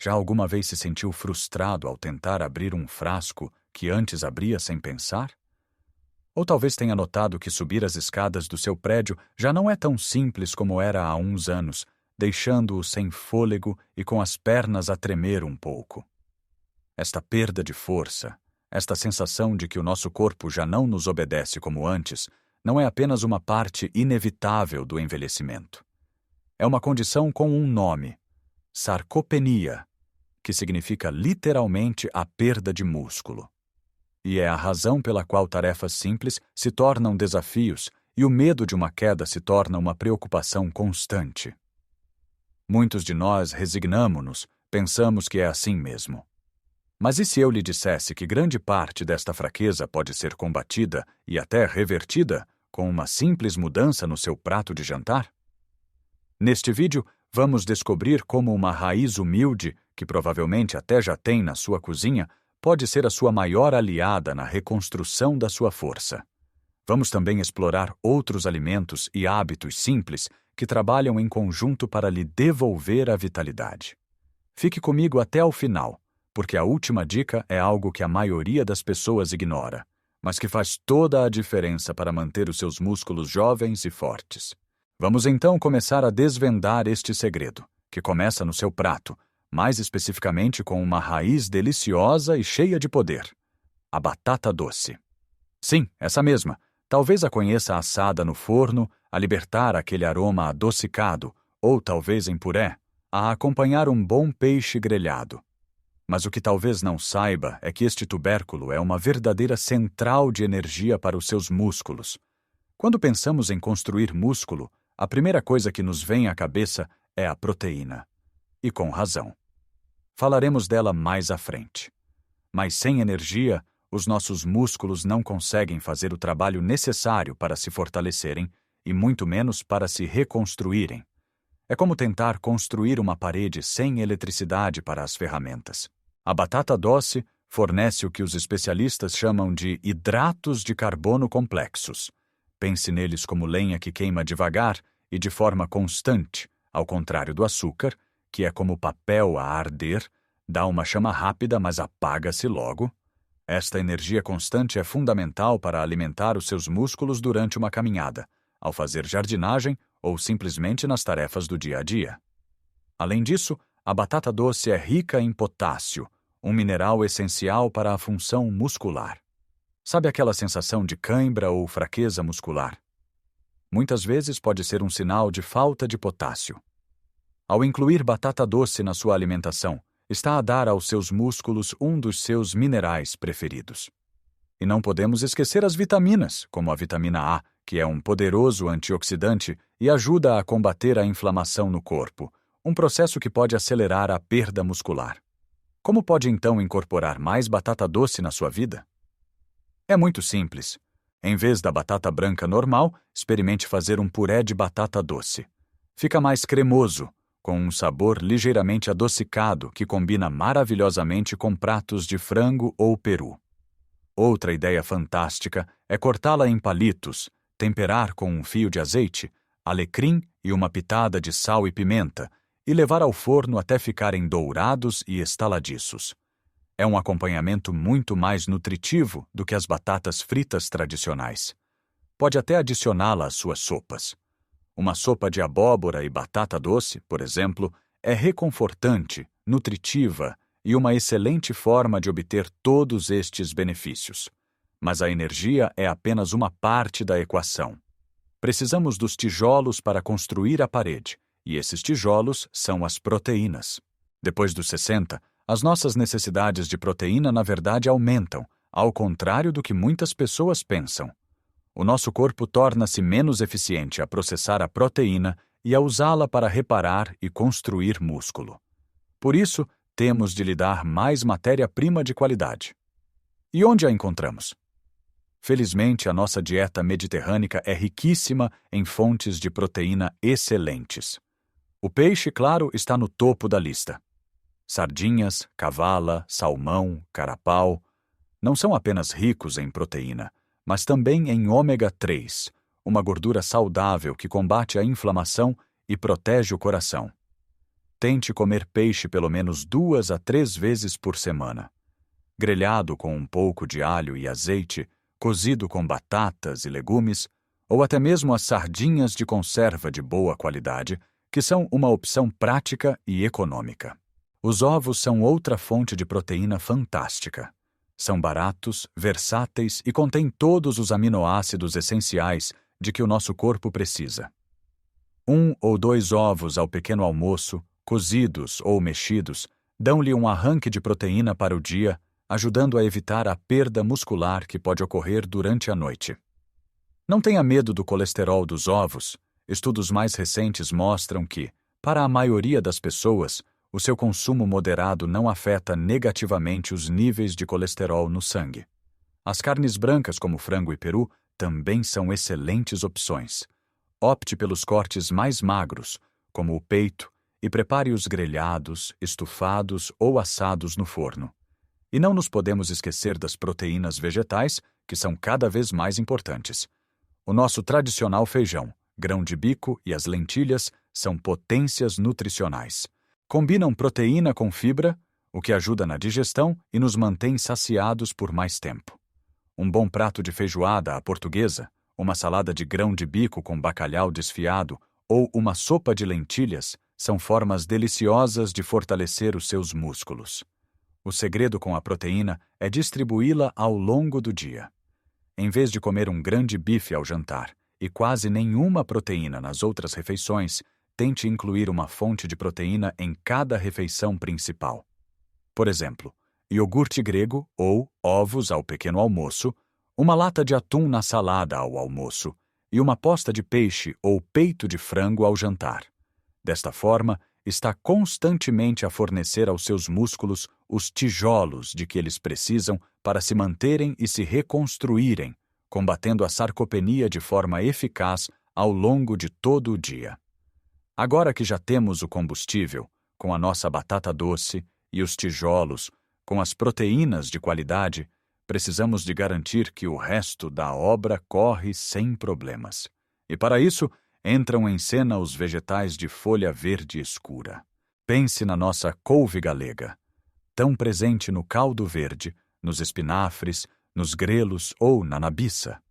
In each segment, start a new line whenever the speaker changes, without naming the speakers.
Já alguma vez se sentiu frustrado ao tentar abrir um frasco que antes abria sem pensar? Ou talvez tenha notado que subir as escadas do seu prédio já não é tão simples como era há uns anos, deixando-o sem fôlego e com as pernas a tremer um pouco. Esta perda de força, esta sensação de que o nosso corpo já não nos obedece como antes, não é apenas uma parte inevitável do envelhecimento. É uma condição com um nome: sarcopenia, que significa literalmente a perda de músculo. E é a razão pela qual tarefas simples se tornam desafios e o medo de uma queda se torna uma preocupação constante. Muitos de nós resignamo-nos, pensamos que é assim mesmo. Mas e se eu lhe dissesse que grande parte desta fraqueza pode ser combatida e até revertida com uma simples mudança no seu prato de jantar? Neste vídeo, vamos descobrir como uma raiz humilde, que provavelmente até já tem na sua cozinha, pode ser a sua maior aliada na reconstrução da sua força. Vamos também explorar outros alimentos e hábitos simples que trabalham em conjunto para lhe devolver a vitalidade. Fique comigo até o final, porque a última dica é algo que a maioria das pessoas ignora, mas que faz toda a diferença para manter os seus músculos jovens e fortes. Vamos então começar a desvendar este segredo, que começa no seu prato, mais especificamente com uma raiz deliciosa e cheia de poder: a batata doce. Sim, essa mesma. Talvez a conheça assada no forno, a libertar aquele aroma adocicado, ou talvez em puré, a acompanhar um bom peixe grelhado. Mas o que talvez não saiba é que este tubérculo é uma verdadeira central de energia para os seus músculos. Quando pensamos em construir músculo, a primeira coisa que nos vem à cabeça é a proteína. E com razão. Falaremos dela mais à frente. Mas sem energia, os nossos músculos não conseguem fazer o trabalho necessário para se fortalecerem e muito menos para se reconstruírem. É como tentar construir uma parede sem eletricidade para as ferramentas. A batata doce fornece o que os especialistas chamam de hidratos de carbono complexos. Pense neles como lenha que queima devagar e de forma constante, ao contrário do açúcar, que é como papel a arder, dá uma chama rápida, mas apaga-se logo. Esta energia constante é fundamental para alimentar os seus músculos durante uma caminhada, ao fazer jardinagem ou simplesmente nas tarefas do dia a dia. Além disso, a batata doce é rica em potássio, um mineral essencial para a função muscular. Sabe aquela sensação de cãibra ou fraqueza muscular? Muitas vezes pode ser um sinal de falta de potássio. Ao incluir batata doce na sua alimentação, está a dar aos seus músculos um dos seus minerais preferidos. E não podemos esquecer as vitaminas, como a vitamina A, que é um poderoso antioxidante e ajuda a combater a inflamação no corpo, um processo que pode acelerar a perda muscular. Como pode então incorporar mais batata doce na sua vida? É muito simples. Em vez da batata branca normal, experimente fazer um puré de batata doce. Fica mais cremoso, com um sabor ligeiramente adocicado que combina maravilhosamente com pratos de frango ou peru. Outra ideia fantástica é cortá-la em palitos, temperar com um fio de azeite, alecrim e uma pitada de sal e pimenta, e levar ao forno até ficarem dourados e estaladiços. É um acompanhamento muito mais nutritivo do que as batatas fritas tradicionais. Pode até adicioná-la às suas sopas. Uma sopa de abóbora e batata doce, por exemplo, é reconfortante, nutritiva e uma excelente forma de obter todos estes benefícios. Mas a energia é apenas uma parte da equação. Precisamos dos tijolos para construir a parede, e esses tijolos são as proteínas. Depois dos 60, as nossas necessidades de proteína na verdade aumentam, ao contrário do que muitas pessoas pensam. O nosso corpo torna-se menos eficiente a processar a proteína e a usá-la para reparar e construir músculo. Por isso, temos de lhe dar mais matéria-prima de qualidade. E onde a encontramos? Felizmente, a nossa dieta mediterrânica é riquíssima em fontes de proteína excelentes. O peixe, claro, está no topo da lista. Sardinhas, cavala, salmão, carapau não são apenas ricos em proteína, mas também em ômega 3, uma gordura saudável que combate a inflamação e protege o coração. tente comer peixe pelo menos 2 a 3 vezes por semana. Grelhado com um pouco de alho e azeite, cozido com batatas e legumes, ou até mesmo as sardinhas de conserva de boa qualidade, que são uma opção prática e econômica. Os ovos são outra fonte de proteína fantástica. São baratos, versáteis e contêm todos os aminoácidos essenciais de que o nosso corpo precisa. 1 ou 2 ovos ao pequeno almoço, cozidos ou mexidos, dão-lhe um arranque de proteína para o dia, ajudando a evitar a perda muscular que pode ocorrer durante a noite. Não tenha medo do colesterol dos ovos. Estudos mais recentes mostram que, para a maioria das pessoas, o seu consumo moderado não afeta negativamente os níveis de colesterol no sangue. As carnes brancas, como frango e peru, também são excelentes opções. Opte pelos cortes mais magros, como o peito, e prepare-os grelhados, estufados ou assados no forno. E não nos podemos esquecer das proteínas vegetais, que são cada vez mais importantes. O nosso tradicional feijão, grão de bico e as lentilhas são potências nutricionais. Combinam proteína com fibra, o que ajuda na digestão e nos mantém saciados por mais tempo. Um bom prato de feijoada à portuguesa, uma salada de grão de bico com bacalhau desfiado ou uma sopa de lentilhas são formas deliciosas de fortalecer os seus músculos. O segredo com a proteína é distribuí-la ao longo do dia. Em vez de comer um grande bife ao jantar e quase nenhuma proteína nas outras refeições, tente incluir uma fonte de proteína em cada refeição principal. Por exemplo, iogurte grego ou ovos ao pequeno almoço, uma lata de atum na salada ao almoço e uma posta de peixe ou peito de frango ao jantar. Desta forma, está constantemente a fornecer aos seus músculos os tijolos de que eles precisam para se manterem e se reconstruírem, combatendo a sarcopenia de forma eficaz ao longo de todo o dia. Agora que já temos o combustível, com a nossa batata doce, e os tijolos, com as proteínas de qualidade, precisamos de garantir que o resto da obra corre sem problemas. E para isso, entram em cena os vegetais de folha verde escura. Pense na nossa couve galega, tão presente no caldo verde, nos espinafres, nos grelos ou na nabiça.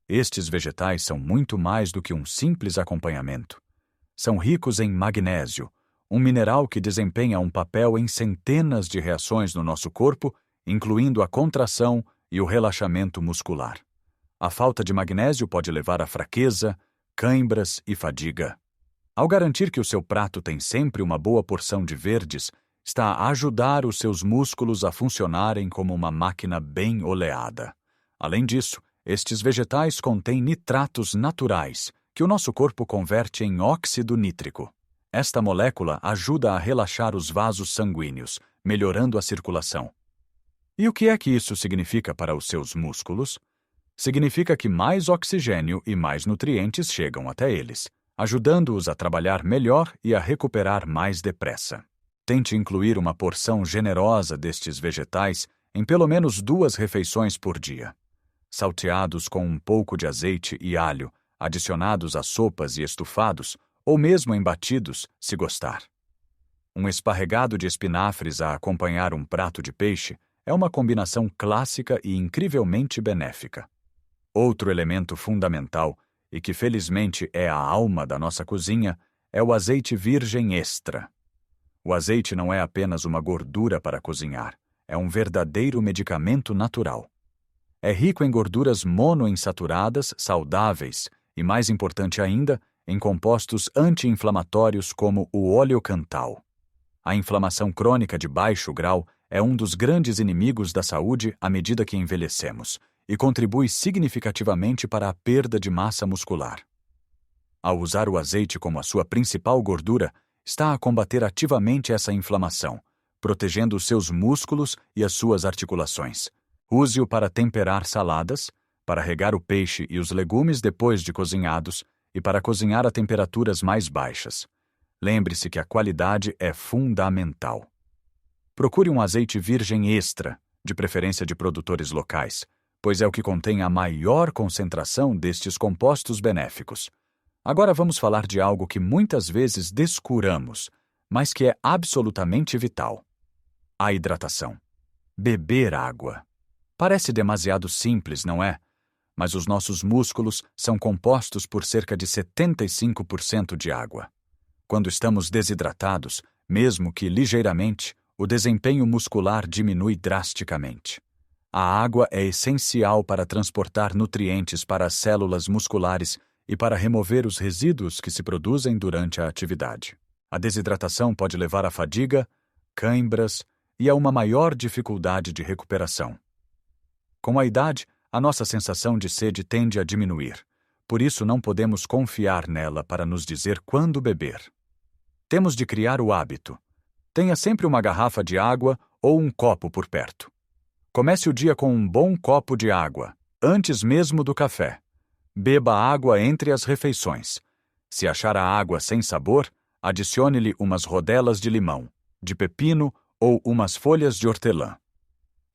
Estes vegetais são muito mais do que um simples acompanhamento. São ricos em magnésio, um mineral que desempenha um papel em centenas de reações no nosso corpo, incluindo a contração e o relaxamento muscular. A falta de magnésio pode levar à fraqueza, cãibras e fadiga. Ao garantir que o seu prato tem sempre uma boa porção de verdes, está a ajudar os seus músculos a funcionarem como uma máquina bem oleada. Além disso, estes vegetais contêm nitratos naturais, que o nosso corpo converte em óxido nítrico. Esta molécula ajuda a relaxar os vasos sanguíneos, melhorando a circulação. E o que é que isso significa para os seus músculos? Significa que mais oxigênio e mais nutrientes chegam até eles, ajudando-os a trabalhar melhor e a recuperar mais depressa. Tente incluir uma porção generosa destes vegetais em pelo menos 2 refeições por dia. Salteados com um pouco de azeite e alho, adicionados a sopas e estufados, ou mesmo embatidos, se gostar. Um esparregado de espinafres a acompanhar um prato de peixe é uma combinação clássica e incrivelmente benéfica. Outro elemento fundamental, e que felizmente é a alma da nossa cozinha, é o azeite virgem extra. O azeite não é apenas uma gordura para cozinhar, é um verdadeiro medicamento natural. É rico em gorduras monoinsaturadas, saudáveis e, mais importante ainda, em compostos anti-inflamatórios como o oleocantal. A inflamação crônica de baixo grau é um dos grandes inimigos da saúde à medida que envelhecemos e contribui significativamente para a perda de massa muscular. Ao usar o azeite como a sua principal gordura, está a combater ativamente essa inflamação, protegendo os seus músculos e as suas articulações. Use-o para temperar saladas, para regar o peixe e os legumes depois de cozinhados e para cozinhar a temperaturas mais baixas. Lembre-se que a qualidade é fundamental. Procure um azeite virgem extra, de preferência de produtores locais, pois é o que contém a maior concentração destes compostos benéficos. Agora vamos falar de algo que muitas vezes descuramos, mas que é absolutamente vital: a hidratação. Beber água. Parece demasiado simples, não é? Mas os nossos músculos são compostos por cerca de 75% de água. Quando estamos desidratados, mesmo que ligeiramente, o desempenho muscular diminui drasticamente. A água é essencial para transportar nutrientes para as células musculares e para remover os resíduos que se produzem durante a atividade. A desidratação pode levar à fadiga, cãibras e a uma maior dificuldade de recuperação. Com a idade, a nossa sensação de sede tende a diminuir. Por isso, não podemos confiar nela para nos dizer quando beber. Temos de criar o hábito. Tenha sempre uma garrafa de água ou um copo por perto. Comece o dia com um bom copo de água, antes mesmo do café. Beba água entre as refeições. Se achar a água sem sabor, adicione-lhe umas rodelas de limão, de pepino ou umas folhas de hortelã.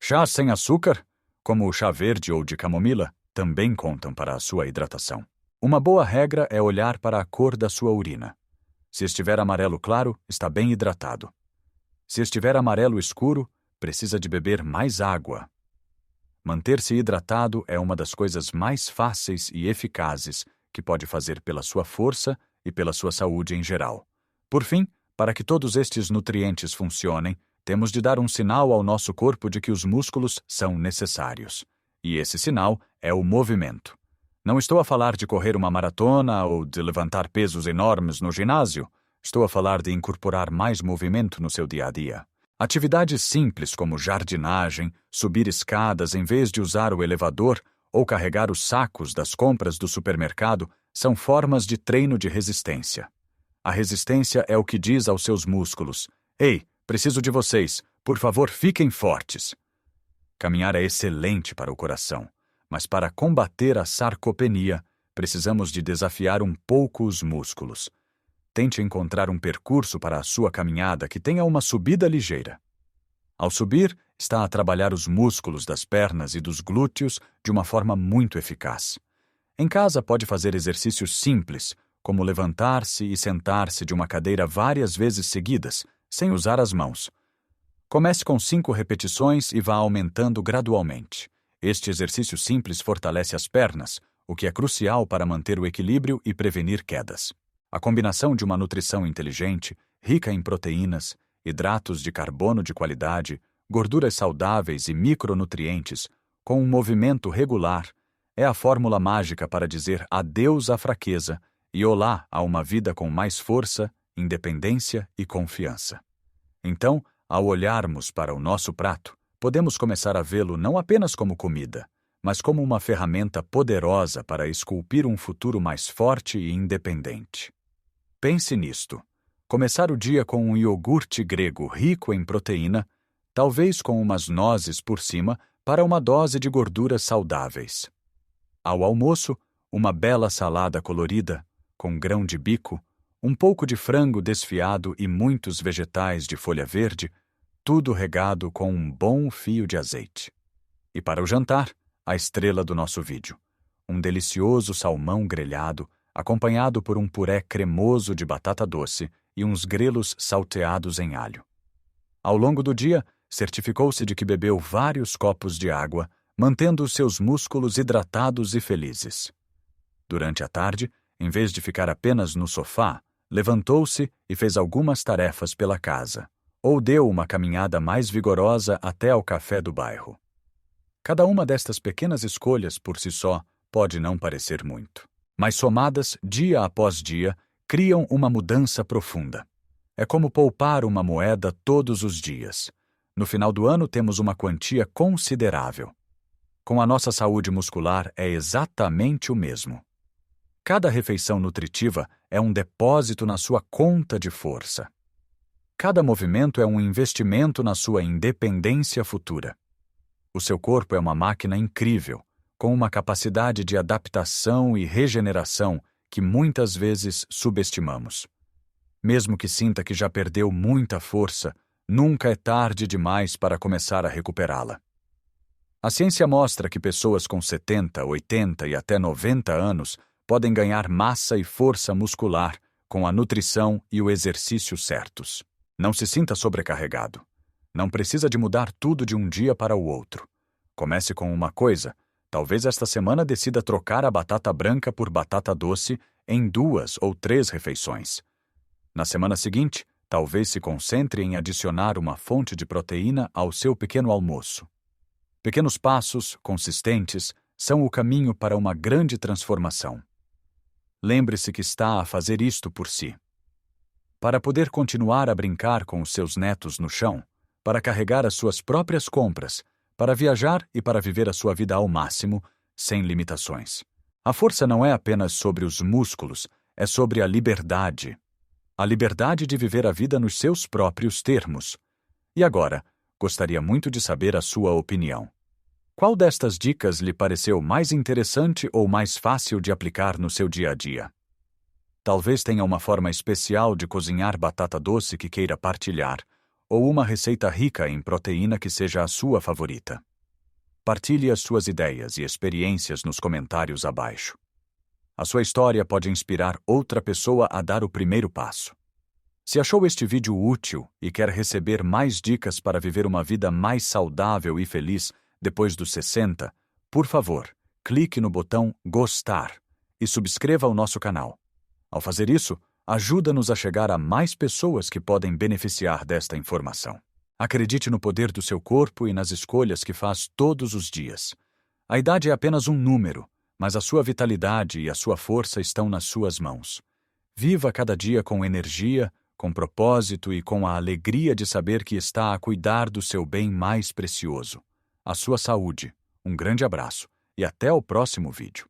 Chás sem açúcar, como o chá verde ou de camomila, também contam para a sua hidratação. Uma boa regra é olhar para a cor da sua urina. Se estiver amarelo claro, está bem hidratado. Se estiver amarelo escuro, precisa de beber mais água. Manter-se hidratado é uma das coisas mais fáceis e eficazes que pode fazer pela sua força e pela sua saúde em geral. Por fim, para que todos estes nutrientes funcionem, temos de dar um sinal ao nosso corpo de que os músculos são necessários. E esse sinal é o movimento. Não estou a falar de correr uma maratona ou de levantar pesos enormes no ginásio. Estou a falar de incorporar mais movimento no seu dia a dia. Atividades simples como jardinagem, subir escadas em vez de usar o elevador ou carregar os sacos das compras do supermercado são formas de treino de resistência. A resistência é o que diz aos seus músculos: "Ei, preciso de vocês, por favor, fiquem fortes." Caminhar é excelente para o coração, mas para combater a sarcopenia, precisamos de desafiar um pouco os músculos. Tente encontrar um percurso para a sua caminhada que tenha uma subida ligeira. Ao subir, está a trabalhar os músculos das pernas e dos glúteos de uma forma muito eficaz. Em casa pode fazer exercícios simples, como levantar-se e sentar-se de uma cadeira várias vezes seguidas, sem usar as mãos. Comece com 5 repetições e vá aumentando gradualmente. Este exercício simples fortalece as pernas, o que é crucial para manter o equilíbrio e prevenir quedas. A combinação de uma nutrição inteligente, rica em proteínas, hidratos de carbono de qualidade, gorduras saudáveis e micronutrientes, com um movimento regular, é a fórmula mágica para dizer adeus à fraqueza e olá a uma vida com mais força, independência e confiança. Então, ao olharmos para o nosso prato, podemos começar a vê-lo não apenas como comida, mas como uma ferramenta poderosa para esculpir um futuro mais forte e independente. Pense nisto. Começar o dia com um iogurte grego rico em proteína, talvez com umas nozes por cima para uma dose de gorduras saudáveis. Ao almoço, uma bela salada colorida, com grão de bico, um pouco de frango desfiado e muitos vegetais de folha verde, tudo regado com um bom fio de azeite. E para o jantar, a estrela do nosso vídeo: um delicioso salmão grelhado, acompanhado por um puré cremoso de batata doce e uns grelos salteados em alho. Ao longo do dia, certificou-se de que bebeu vários copos de água, mantendo os seus músculos hidratados e felizes. Durante a tarde, em vez de ficar apenas no sofá, levantou-se e fez algumas tarefas pela casa, ou deu uma caminhada mais vigorosa até ao café do bairro. Cada uma destas pequenas escolhas, por si só, pode não parecer muito, mas somadas dia após dia, criam uma mudança profunda. É como poupar uma moeda todos os dias. No final do ano, temos uma quantia considerável. Com a nossa saúde muscular, é exatamente o mesmo. Cada refeição nutritiva é um depósito na sua conta de força. Cada movimento é um investimento na sua independência futura. O seu corpo é uma máquina incrível, com uma capacidade de adaptação e regeneração que muitas vezes subestimamos. Mesmo que sinta que já perdeu muita força, nunca é tarde demais para começar a recuperá-la. A ciência mostra que pessoas com 70, 80 e até 90 anos podem ganhar massa e força muscular com a nutrição e o exercício certos. Não se sinta sobrecarregado. Não precisa de mudar tudo de um dia para o outro. Comece com uma coisa. Talvez esta semana decida trocar a batata branca por batata doce em 2 ou 3 refeições. Na semana seguinte, talvez se concentre em adicionar uma fonte de proteína ao seu pequeno almoço. Pequenos passos, consistentes, são o caminho para uma grande transformação. Lembre-se que está a fazer isto por si. Para poder continuar a brincar com os seus netos no chão, para carregar as suas próprias compras, para viajar e para viver a sua vida ao máximo, sem limitações. A força não é apenas sobre os músculos, é sobre a liberdade. A liberdade de viver a vida nos seus próprios termos. E agora, gostaria muito de saber a sua opinião. Qual destas dicas lhe pareceu mais interessante ou mais fácil de aplicar no seu dia a dia? Talvez tenha uma forma especial de cozinhar batata doce que queira partilhar, ou uma receita rica em proteína que seja a sua favorita. Partilhe as suas ideias e experiências nos comentários abaixo. A sua história pode inspirar outra pessoa a dar o primeiro passo. Se achou este vídeo útil e quer receber mais dicas para viver uma vida mais saudável e feliz depois dos 60, por favor, clique no botão Gostar e subscreva o nosso canal. Ao fazer isso, ajuda-nos a chegar a mais pessoas que podem beneficiar desta informação. Acredite no poder do seu corpo e nas escolhas que faz todos os dias. A idade é apenas um número, mas a sua vitalidade e a sua força estão nas suas mãos. Viva cada dia com energia, com propósito e com a alegria de saber que está a cuidar do seu bem mais precioso, a sua saúde. Um grande abraço e até o próximo vídeo.